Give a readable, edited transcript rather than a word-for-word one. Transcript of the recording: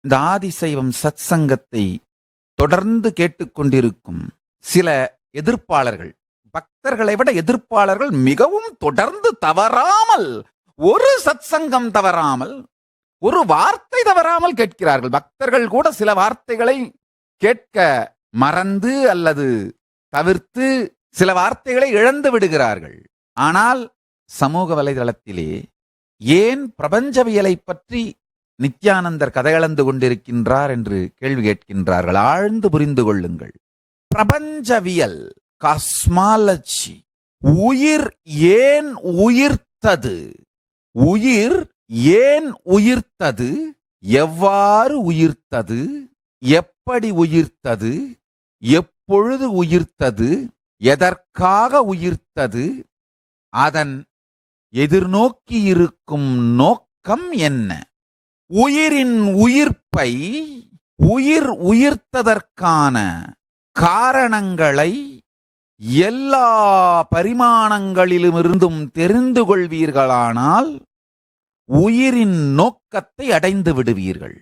இந்த ஆதிசைவம் சத்சங்கத்தை தொடர்ந்து கேட்டுக்கொண்டிருக்கும் சில எதிர்ப்பாளர்கள், பக்தர்களை விட எதிர்ப்பாளர்கள் மிகவும் தொடர்ந்து தவறாமல், ஒரு சத்சங்கம் தவறாமல், ஒரு வார்த்தை தவறாமல் கேட்கிறார்கள். பக்தர்கள் கூட சில வார்த்தைகளை கேட்க மறந்து அல்லது தவிர்த்து சில வார்த்தைகளை இழந்து விடுகிறார்கள். ஆனால் சமூக வலைதளத்திலே ஏன் பிரபஞ்சவியலை பற்றி நித்யானந்தர் கதையளந்து கொண்டிருக்கின்றார் என்று கேள்வி கேட்கின்றார்கள். ஆழ்ந்து புரிந்து கொள்ளுங்கள். பிரபஞ்சவியல், காஸ்மாலஜி, உயிர் ஏன் உயிர்த்தது, உயிர் ஏன் உயிர்த்தது, எவ்வாறு உயிர்த்தது, எப்படி உயிர்த்தது, எப்பொழுது உயிர்த்தது, எதற்காக உயிர்த்தது, அதன் எதிர்நோக்கி இருக்கும் நோக்கம் என்ன, உயிரின் உயிர்ப்பை, உயிர் உயிர்த்ததற்கான காரணங்களை எல்லா பரிமாணங்களிலுமிருந்தும் தெரிந்து கொள்வீர்களானால் உயிரின் நோக்கத்தை அடைந்து விடுவீர்கள்.